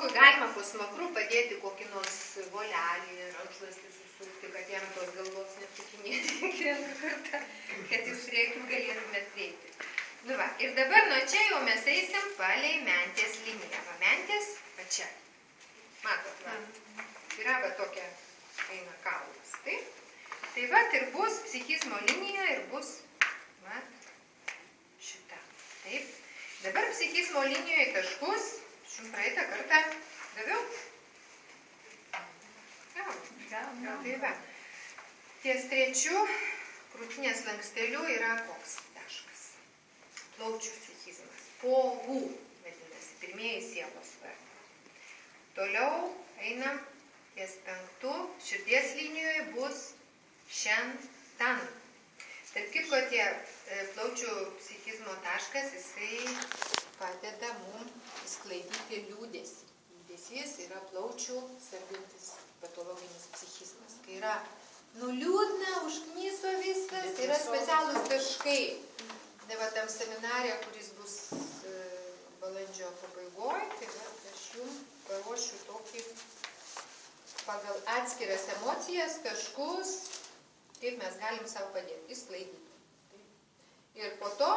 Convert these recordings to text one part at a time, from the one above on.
žmogui galima po smakru padėti kokį nors volelį, rankšluostį susukti, kad jam tos galvos nesukinėti kiekvieną kartą, kad jūs prie akių galėtumėt prieiti. Nu va, ir dabar nuo čia jau mes eisim palei mentės liniją. Va, mentės, va čia. Matot, va. Yra va tokia eina kaulas. Taip? Tai va, ir bus psichizmo linija ir bus, va, šita. Taip? Dabar psichizmo linijoje taškus, šium praeitą kartą daviau? Gal, tai va. Ties trečiu krūtinės lanksteliu yra koks taškas? Plaučių psichizmas. Polų, vadinasi, pirmieji sielos vartai. Toliau einam ties penktu, širdies linijoje bus šiandien. Tarp kitko, tie plaučių psichizmo taškas, jisai padeda mums išsklaidyti liūdėsį. Liūdėsys yra plaučių sergantis patologinis psichizmas. Kai yra nuliūdna, užknyso viskas, tai yra specialūs taškai. Tai va tam seminarė, kuris bus balandžio pabaigoje, tai va, aš jums paruošiu tokį pagal atskiras emocijas, taškus, kaip mes galim savo padėti, išsklaidyti. Ir po to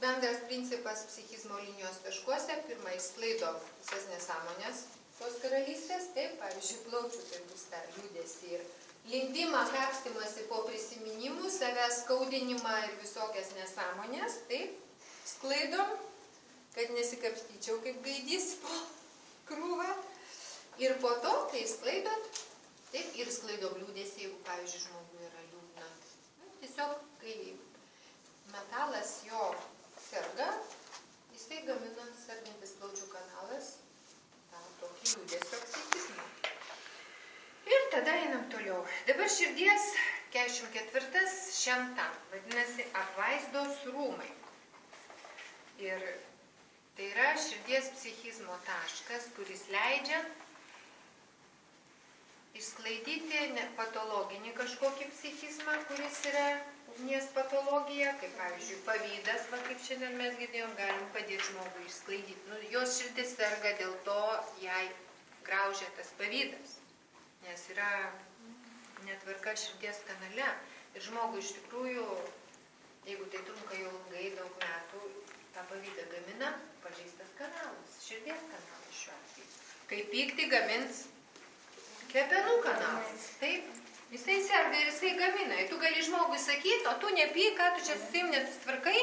bendras principas psichizmo linijos taškuose, pirmą išsklaido visas nesąmonės tos karalystės, taip, pavyzdžiui, plaučių, tai bus tą liūdėsį ir lindimą, kapstymąsi po prisiminimų, savęs skaudinimą ir visokias nesąmonės, taip, sklaidom, kad nesikapstyčiau kaip gaidys po krūvą. Ir po to, kai sklaidot, taip, ir sklaidom liūdėsį, jeigu, pavyzdžiui, žmogui yra liūdna. Tiesiog, kai metalas jo serga, jisai gamina sergantis plaučių kanalas tą tokį liūdėsio psichizmą. Ir tada einam toliau. Dabar širdies 44 šiandien, vadinasi, apvaizdos rūmai. Ir tai yra širdies psichizmo taškas, kuris leidžia išsklaidyti patologinį kažkokį psichizmą, kuris yra ugnies patologija, kaip pavyzdžiui pavydas, va kaip šiandien mes girdėjom, galim padėti žmogui išsklaidyti. Nu, jos širdis serga, dėl to jai graužia tas pavydas, nes yra netvarka širdies kanale. Ir žmogui iš tikrųjų, jeigu tai trunka jau ilgai, daug metų, tą pavydą gamina pažeistas kanalas, širdies kanalas šiuo atveju. Kai pyktį gamins kepenų kanalas, taip? Jisai serga ir jisai gamina. Ir tu gali žmogui sakyti, o tu nepyk, ką tu čia su savim nesusitvarkai?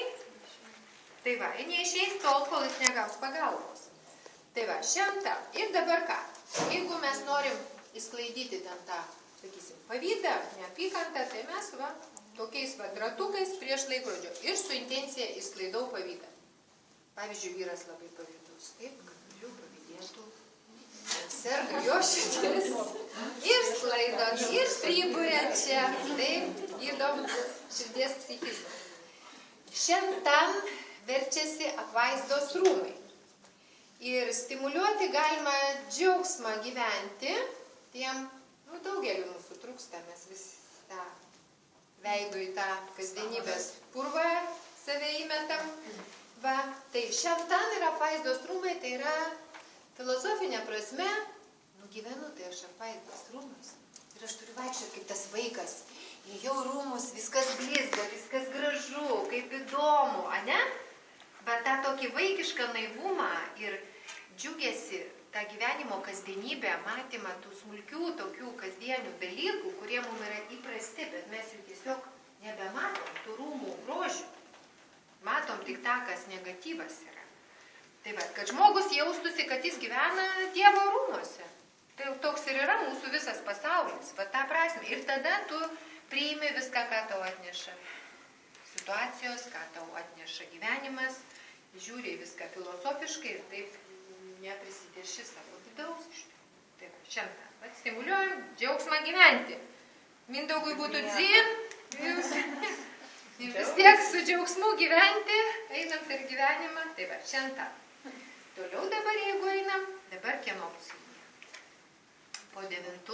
Tai va, ir neišeis tol, kol jis negaus pagalbos. Tai va, šiandien. Ir dabar ką? Jeigu mes norim išsklaidyti ten tą, sakysim, pavydą, neapykantą, tai mes va, tokiais va ratukais prieš laikrodžio. Ir su intencija išsklaidau pavydą. Pavyzdžiui, vyras labai pavydus. Taip, kad jau pavydėtų. Serga jo širdis. Ir sklaidot, ir priburia čia. Taip, gydom širdies psichizmą. Šiandien verčiasi apvaizdos rūmai. Ir stimuliuoti galima džiaugsmą gyventi. Tiem, daugeliu mūsų trūksta, mes vis tą veidų į tą kasdienybės purvą save įmetam. Va, tai šiandien yra apvaizdos rūmai, tai yra filosofinė prasme, gyvenu, tai aš apvaizdos rūmus. Ir aš turiu vaikščioti kaip tas vaikas. Įėjau rūmus, viskas blizga, viskas gražu, kaip įdomu, ane? Bet tą tokį vaikišką naivumą ir džiugėsi tą gyvenimo kasdienybę, matymą tų smulkių, tokių kasdienių dalykų, kurie mums yra įprasti, bet mes jų tiesiog nebematom, tų rūmų grožių. Matom tik tą, kas negatyvas yra. Tai va, kad žmogus jaustųsi, kad jis gyvena Dievo rūmuose. Tai toks ir yra mūsų visas pasaulis, va tą prasme. Ir tada tu priimi viską, ką tau atneša situacijos, ką tau atneša gyvenimas, žiūri viską filosofiškai ir taip neprisidėši savo vidaus. Tai va, šiandien, va, stimuliuojam džiaugsmą gyventi. Mindaugui būtų dzin, jūs vis tiek su džiaugsmu gyventi, einam per gyvenimą, tai va, šiandien. Toliau dabar, jeigu einam, dabar kieno pusė. Po 9.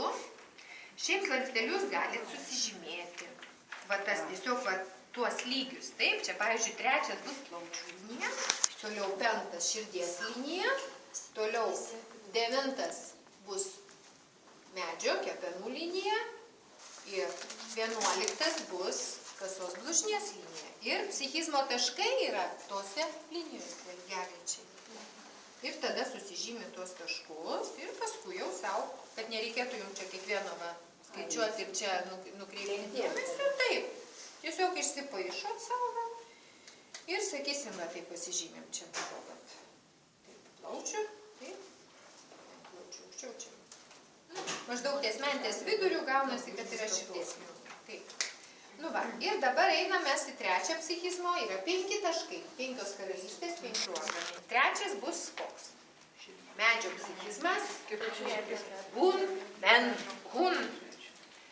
Šiaip slankstelius galit susižymėti. Va tas tiesiog va, tuos lygius. Taip, čia pavyzdžiui 3 bus plaučių linija, toliau 5 širdies linija, Toliau 9 bus medžio kepenų linija ir 11 bus kasos blužnies linija. Ir psichizmo taškai yra tose linijose geriančiai. Ir tada susižymi tuos taškus ir paskui jau savo, kad nereikėtų jums čia kiekvieno skaičiuoti ir čia nukreipti dėmesio. Taip, tiesiog išsipaišot savo ir sakysim, tai pasižymėm čia buvo, kad taip, plaučių, taip, plaučių aukščiau čia. Maždaug ties mentės vidurių gaunasi, kad yra širdies liūnė. Taip. Ir dabar einame mes į trečią psichizmo, yra 5 taškai, 5 karalystės, 5 organai. Trečias bus koks? Medžio psichizmas, hun, men, hun.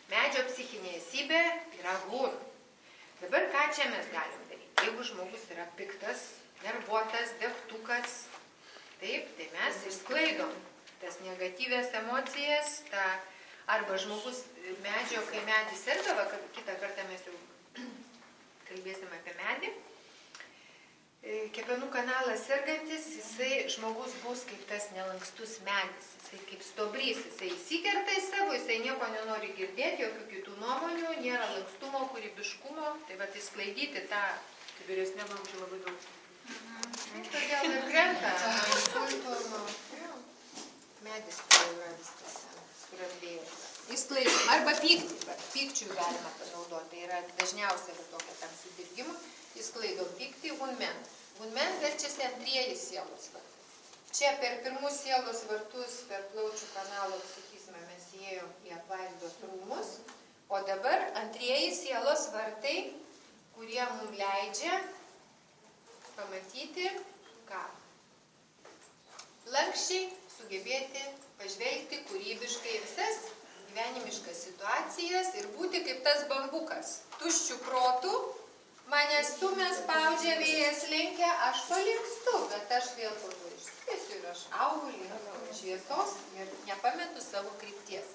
Medžio psichinė esybė yra hun. Dabar ką čia mes galim daryti? Jeigu žmogus yra piktas, nervuotas, degtukas, taip, tai mes išsklaidom tas negatyvias emocijas, arba žmogus medžio, kai medis serga, kitą kartą mes jau kalbėsim apie medį. Kepenų kanalas sergantis, žmogus bus kaip tas nelankstus medis, jisai kaip stobrys, jisai įsikerta į savo, jisai nieko nenori girdėti, jokių kitų nuomonių, nėra lankstumo, kūrybiškumo, tai va išsklaidyti tą vyresnė amžių labai daug. Todėl ir krenta insulto, medis yra viskas surandėjęs. Įsklaidom. Arba pyktį. Pykčių galima panaudoti. Tai yra dažniausia tokia tam sudirgimų. Įsklaidom pyktį, hunmen. Hunmen verčiasi antrieji sielos vartai. Čia per pirmus sielos vartus, per plaučių kanalo psichizmą mes įėjom į apvaizdos rūmus. O dabar antrieji sielos vartai, kurie mums leidžia pamatyti, ką? Lankščiai sugebėti pažvelgti kūrybiškai visas gyvenimiškas situacijas ir būti kaip tas bambukas. Tuščių protų, mane stumia, spaudžia, vėjas lenkia, aš palinkstu, bet aš vėl išskėsiu ir aš augu link šviesos ir nepametu savo krypties.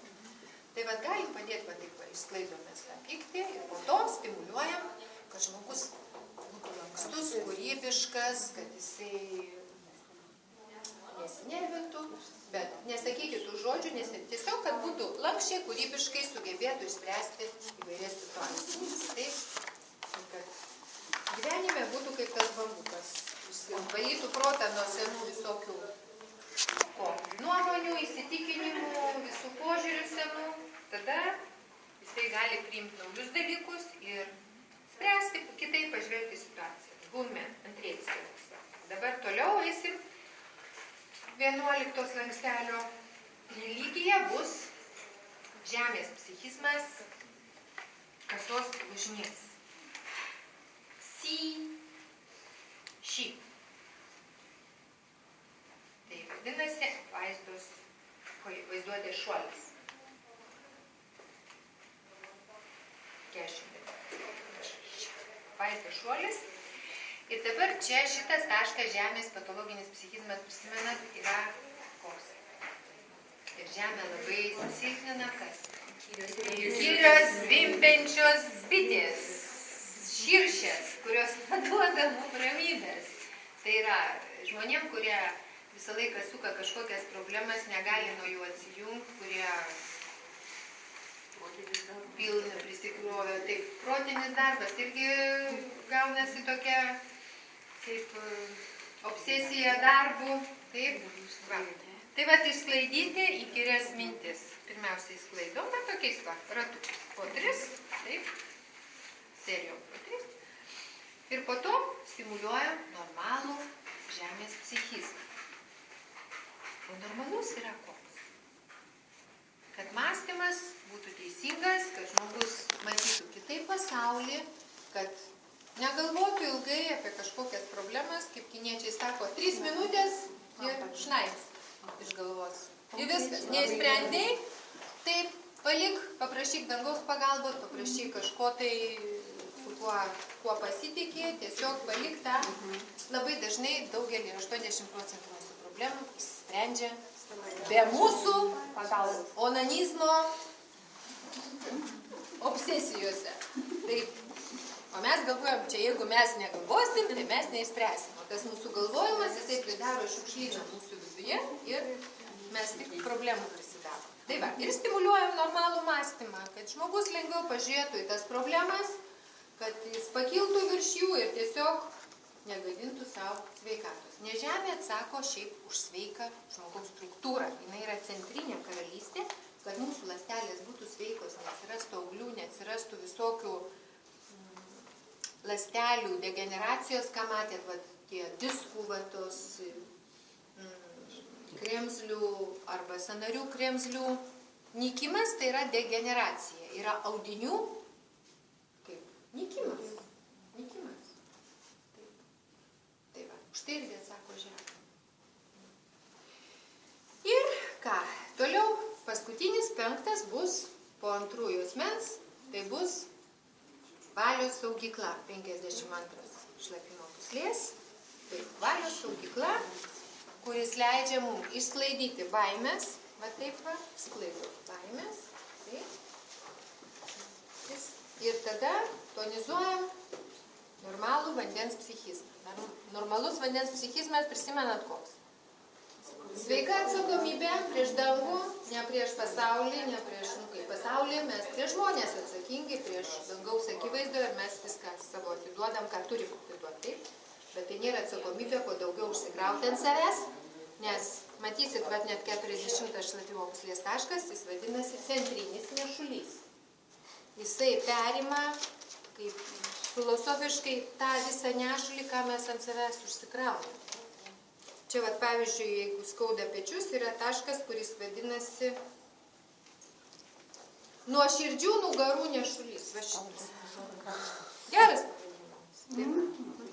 Tai vad galim padėti, taip išsklaidom mes tą pyktį ir po to stimuliuojam, kad žmogus būtų lankstus, kūrybiškas, kad jisai nesinervintų, bet nesakykit tų žodžių, tiesiog, kad būtų lankščiai, kūrybiškai sugebėtų išspręsti įvairias situacijas. Taip, kad gyvenime būtų kaip tas bambukas, valytų protą nuo senų visokių nuomonių, įsitikinimų, visų požiūrių senų, tada jisai gali priimti naujus dalykus ir spręsti kitaip pažvelgti situaciją. Hunmen, antrieji sielos. Dabar toliau eisim. 11 lankstelio lygyje bus žemės psichizmas, kasos blužnies. Si, ši. Tai vadinasi vaizduotės šuolis. Vaizdo šuolis. Ir dabar čia šitas taškas žemės patologinis psichizmas, prisimenat, yra koks. Ir žemė labai susilpnina kas? Įkyrios, zvimbiančios bitės, širšės, kurios paduoda mums ramybės. Tai yra žmonėm, kurie visą laiką suka kažkokias problemas, negali nuo jų atsijungti, kurie pilna prisikrovė. Taip, protinis darbas irgi gaunasi tokia kaip obsesija darbų. Taip, va. Tai va, išsklaidyti įkyrias mintis. Pirmiausiai sklaidom, bet tokiais va, ratukais. Po 3, taip, serijom po 3. Ir po to stimuliuojam normalų žemės psichizmą. O normalus yra koks? Kad mąstymas būtų teisingas, kad žmogus matytų kitaip pasaulį, kad negalvotų ilgai apie kažkokias problemas, kaip kiniečiai sako, 3 minutės ir šnaiks iš galvos. Ir viskas, neįsprendėjai, taip, palik, paprašyk dangaus pagalbos, paprašyk kažko tai, su kuo pasitikė, tiesiog palik tą. Labai dažnai daugelį 80% mūsų problemų išsprendžia be mūsų onanizmo obsesijose. Taip, O mes galvojam, čia jeigu mes negalvosim, tai mes neišspręsim. O tas mūsų galvojimas, jisai pridaro šiukšlyną mūsų viduje ir mes tik problemų prisidarom. Tai va, ir stimuliuojam normalų mąstymą, kad žmogus lengviau pažiūrėtų į tas problemas, kad jis pakiltų virš jų ir tiesiog negadintų savo sveikatos. Nes Žemė atsako šiaip už sveiką žmogaus struktūrą. Jis yra centrinė karalystė, kad mūsų ląstelės būtų sveikos, neatsirastų auglių, neatsirastų visokių ląstelių degeneracijos, ką matėt, va, tie diskų, va, tos kremzlių arba sąnarių kremzlių. Nykimas tai yra degeneracija, yra audinių, kaip, nykimas. Nykimas. Tai va, už tai irgi atsako Žemė. Ir ką, toliau paskutinis 5 bus po antrųjų asmens, tai bus valios saugykla, 52 šlapimo puslės. Tai valios saugykla, kuris leidžia mums išsklaidyti baimės, va taip va, sklaido baimės, taip. Ir tada tonizuojam normalų vandens psichizmą. Normalus vandens psichizmas, prisimenat koks? Sveika atsakomybė prieš dangų, ne prieš pasaulį, ne prieš, kaip pasaulį, mes prieš žmonės atsakingi, prieš dangaus akivaizdo ir mes viską savo atiduodam, ką turim atiduoti, taip. Bet tai nėra atsakomybė, kuo daugiau užsikrauti ant savęs, nes matysit, vat net 40 šlapimo puslės taškas, jis vadinasi centrinis nešulys. Jisai perima, kaip filosofiškai, tą visą nešulį, ką mes ant savęs užsikraunam. Čia, vat, pavyzdžiui, jeigu skauda pečius, yra taškas, kuris vadinasi nuoširdžių nugarų nešulys. Va šitas. Geras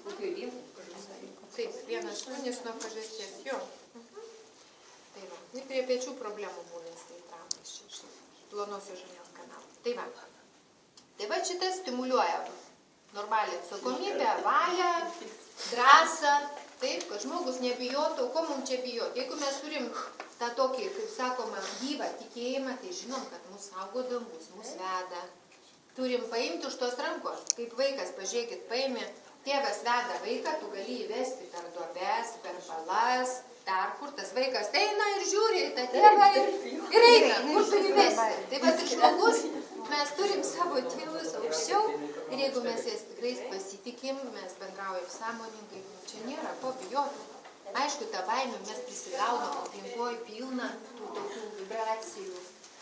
pavadinimas. Taip, vienas šunis nuo pažasties. Jo. Tai va. Ir prie pečių problemų būna įtraukas iš plonosios žarnos kanalo. Tai va. Tai va šitas stimuliuoja normalią atsakomybę, valią, drąsą. Taip, kad žmogus nebijotų, o ko mums čia bijoti? Jeigu mes turim tą tokį, kaip sakoma, gyvą tikėjimą, tai žinom, kad mus saugo dangus, mus veda. Turim paimti už tos rankos. Kaip vaikas, pažiūrėkit, paimi, tėvas veda vaiką, tu gali įvesti per duobes, per balas, dar kur tas vaikas eina ir žiūri į tą tėvą ir eina, kur tu įvesti. Tai va, ir žmogus, mes turim savo tėvus aukščiau ir jeigu mes jas tikrai pasitikim, mes bendraujam sąmoningai, čia nėra ko bijoti. Aišku, tą baimę mes prisigaunam aplinkoj pilną tų tokių vibracijų,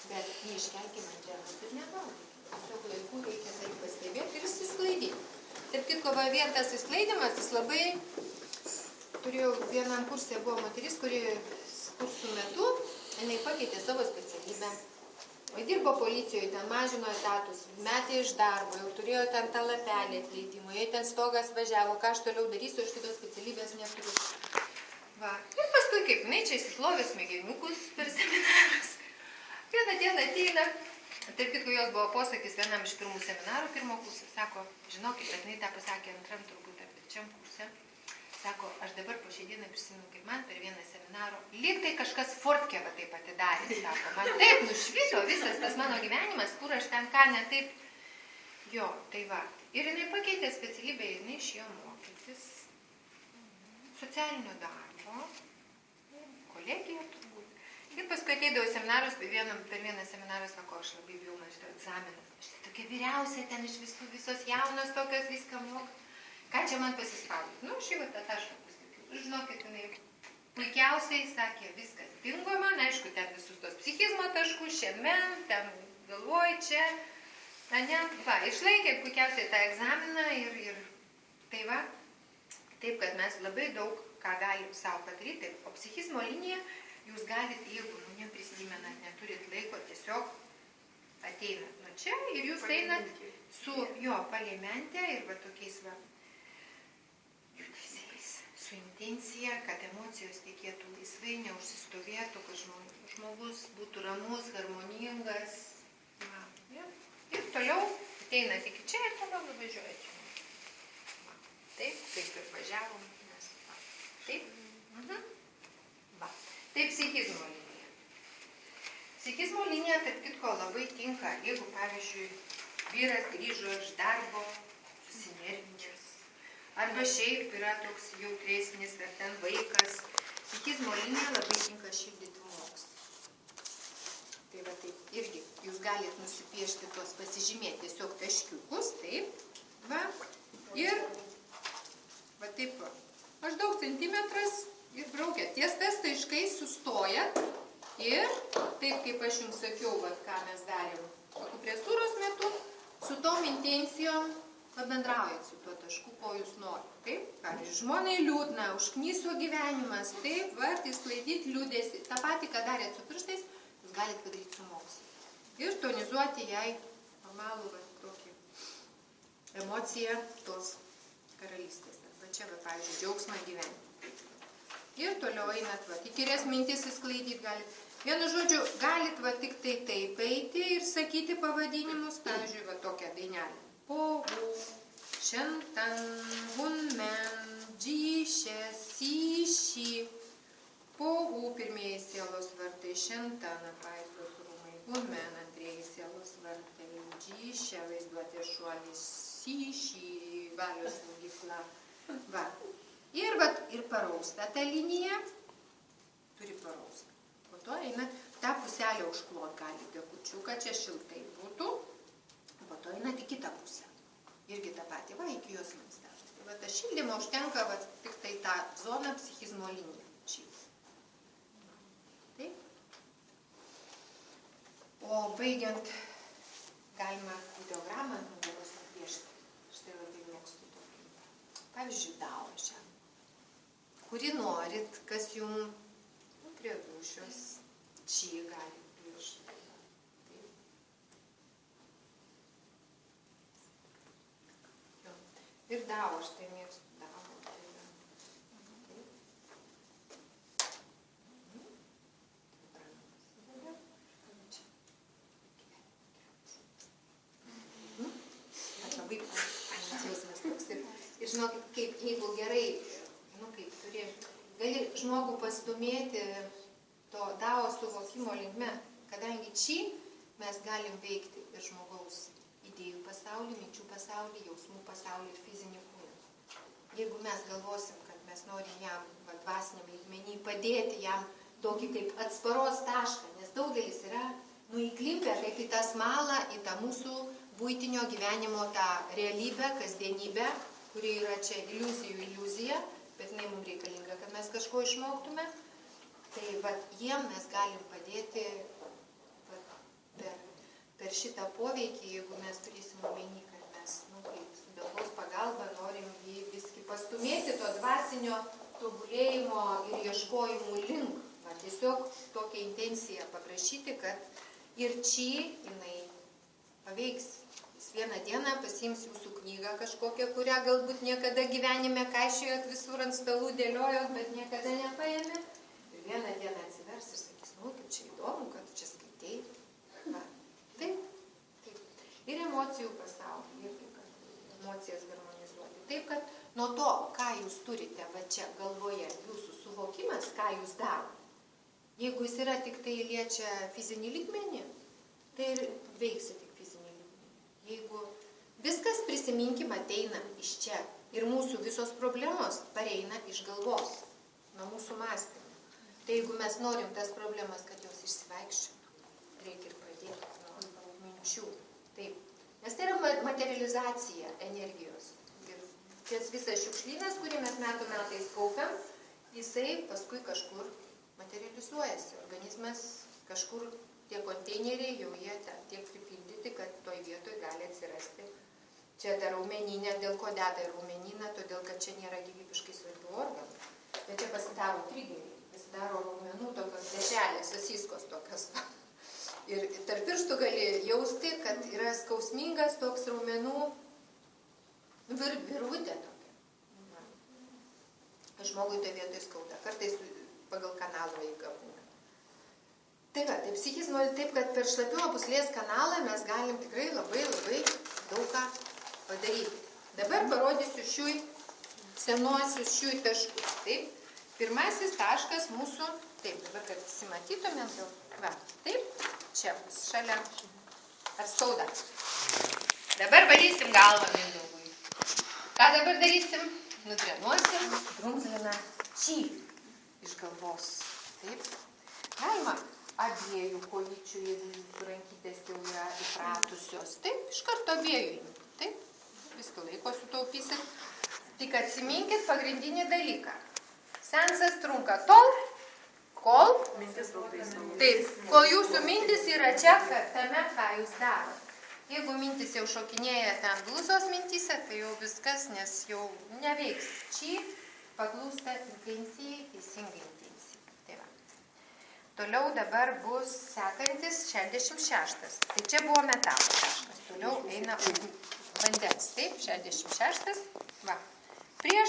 bet neiškelkim ant žemės ir negaudykim. Tiesiog laikų reikia tai pastebėti ir išsisklaidyti. Taip kitko, vien tas išsklaidimas, jis labai... Turėjau vienam kursė, buvo moteris, kuri kursų metu, jinai pakeitė savo specialybę. O dirbo policijoje, ten mažino etatus, metė iš darbo, jau turėjo ten tą lapelį atleidimo, jai ten stogas važiavo, ką aš toliau darysiu, aš kitos specialybės neturiu. Va. Ir paskui kaip, jinai čia įsiplovė smegeniukus per seminarus. Vieną dieną ateina, taip kitko jos buvo posakis vienam iš pirmų seminarų, pirmo kursų, sako, žinokit, kad jinai tą pasakė antram turbūt ar trečiam kursė. Sako, aš dabar po šią dieną prisimenu, kaip man per vieną seminaro, lyg tai kažkas Fortke va taip atidarė, sako, man taip nušvito visas tas mano gyvenimas, kur aš ten ką ne taip. Jo, tai va. Ir jinai pakeitė specialybę, jinai išėjo mokytis socialinio darbo, kolegija turbūt. Ir paskui ateidavo seminarus, per vieną seminarą sako, aš labai bijau nuo šito egzaminas. Aš tokia vyriausia ten iš visos jaunos tokios viską moka. Ką čia man pasispaudyti? Nu, šį va tą tašką pasakiau. Žinokit, jinai puikiausiai sakė, viskas dingo man, aišku, ten visus tos psichizmo taškus, šiame, ten galvoj, čia, ne, va, išlaikė puikiausiai tą egzaminą ir tai va, taip, kad mes labai daug ką galim savo padaryti, o psichizmo liniją jūs galite, jeigu neprisimenat, neturit laiko, tiesiog ateinat nuo čia ir jūs einat su jo paliemente ir va tokiais va, su intencija, kad emocijos tekėtų laisvai, neužsistovėtų, kad žmogus būtų ramus, harmoningas. Va, ja. Ir toliau ateinat iki čia ir toliau nuvažiuojate. Taip, kaip ir važiavom. Taip? Va. Tai psichizmo linija. Psichizmo linija, tarp kitko, labai tinka, jeigu, pavyzdžiui, vyras grįžo iš darbo, susinervinęs. Arba šiaip yra toks jautresnis, ar ten vaikas. Psichizmo linija labai tinka šildyti mokslą. Tai va taip, irgi jūs galite nusipiešti tuos, pasižymėti tiesiog taškiukus, taip, va, ir va taip, maždaug centimetras ir braukiat. Ties tas taškais sustojat ir taip, kaip aš jums sakiau, va, ką mes darėm akupresūros metu, su tom intencijom pabendraujat su tuo tašku, ko jūs norite. Taip, pavyzdžiui, žmonai liūdna, užknyso gyvenimas, taip, va, išsklaidyti liūdėsi. Ta pati, ką darėt su pirštais, jūs galite padaryti su mokslu. Ir tonizuoti jai normalų va, tokį emociją tos karalystės. Va čia, va, pavyzdžiui, džiaugsmą gyvenimą. Ir toliau einat, va, įkyrias mintis įsklaidyti galite. Vienu žodžiu, galite va tik tai taip eiti ir sakyti pavadinimus, pavyzdžiui, va tokią dainelę. Pogu, šentan, hunmen, džyšė, syšį. Pogu, pirmieji sielos vartai, šentan, apvaizdos rūmai, hunmen, antrieji sielos vartai, džyšė, vaizduotė šuolis, syšį, valios saugykla. Va. Ir, va, ir parausta ta linija, turi parausta. Po to eina, tą puselę užklot galite kučiuką, čia šiltai būtų. Po to einat į kitą pusę. Irgi tą patį, va, iki jos link. Va, ta šildymo užtenka, va, tik tai tą zoną psichizmo liniją. Taip. O baigiant, galima ideogramą nugaros nupiešti. Štai labai mėgstu tokį. Pavyzdžiui, daužę. Kuri norit, kas jum prie dūšios, čia gali piešti. Ir davo, aš tai mėgstu davo. Labai jausmas toks. Ir žinokit, kaip, jeigu gerai, kaip turi, gali žmogų pastumėti to davo suvokimo linkme, kadangi čia mes galim veikti ir žmogaus idėjų pasaulį, minčių pasaulį, jausmų pasaulį ir fizinį kūną. Jeigu mes galvosim, kad mes norim jam dvasiniam lygmenį padėti jam tokį kaip atsparos tašką, nes daugelis yra įklimpę kaip į tą smalą, į tą mūsų buitinio gyvenimo tą realybę, kasdienybę, kuri yra čia iliuzija, bet jinai mums reikalinga, kad mes kažko išmoktume. Tai jiem mes galim padėti per šitą poveikį, jeigu mes turėsim omeny, kad mes, kaip su Dievaus pagalba norim jį visgi pastumėti to dvasinio tobulėjimo ir ieškojimų link. Tiesiog tokią intenciją paprašyti, kad ir čia jinai paveiks. Jis vieną dieną pasiims jūsų knygą kažkokią, kurią galbūt niekada gyvenime kaišiojot visur ant stalų dėliojot, bet niekada nepaėmė. Ir vieną dieną atsivers ir sakys, kaip čia įdomu, kad čia skaitei. Taip. Ir emocijų pasaulį, irgi, kad emocijas harmonizuoti. Taip, kad nuo to, ką jūs turite va čia galvoje, jūsų suvokimas, ką jūs daro, jeigu jis yra tik tai liečia fizinį lygmenį, tai ir veiksi tik fizinį lygmenį. Jeigu viskas, prisiminkim, ateina iš čia ir mūsų visos problemos pareina iš galvos, nuo mūsų mąstymų. Tai jeigu mes norim tas problemas, kad jos išsivaikščiotų, reikia ir pradėti nuo minčių. Taip. Nes tai yra materializacija energijos. Ir ties visas šiukšlynas, kurį mes metų metais kaupiam, jisai paskui kažkur materializuojasi. Organizmas kažkur tie konteineriai jau jie tiek pripildyti, kad toj vietoj gali atsirasti. Čia ta raumeninė, dėl ko deda į raumenyną, todėl kad čia nėra gyvybiškai svarbių organų. Bet čia pasidaro trigeriai, pasidaro raumenų tokios dešelės, sasiskos tokios. Ir tarp pirštų gali jausti, kad yra skausmingas toks raumenų virvutė tokia. Žmogui to vietoj skauda. Kartais pagal kanalo eigą būna. Tai tai psichizmo taip, kad per šlapimo pūslės kanalą mes galim tikrai labai daug ką padaryti. Dabar parodysiu šiui senuosius šiui taškus. Taip, pirmasis taškas mūsų, taip, dabar kad visi matytumėm, taip, čia bus šalia. Ar skauda? Dabar varysim galvą Mindaugui. Ką dabar darysim? Nudrenuosim drumzliną čį iš galvos. Taip. Galima abiejų kojyčių, jeigu jūsų rankytės jau yra įpratusios. Taip, iš karto abiejų. Taip, viską laiko sutaupysit. Tik atsiminkit pagrindinį dalyką. Seansas trunka tol, kol taip, kol jūsų mintis yra čia, tame, ką jūs darot. Jeigu mintis jau šokinėja ten bluzos mintyse, tai jau viskas, nes jau neveiks. Čia paklūsta intencijai, teisingai intencijai. Tai va. Toliau dabar bus sekantis 66. Tai čia buvo metalo taškas. Toliau eina vandens. Taip, 66. Va. Prieš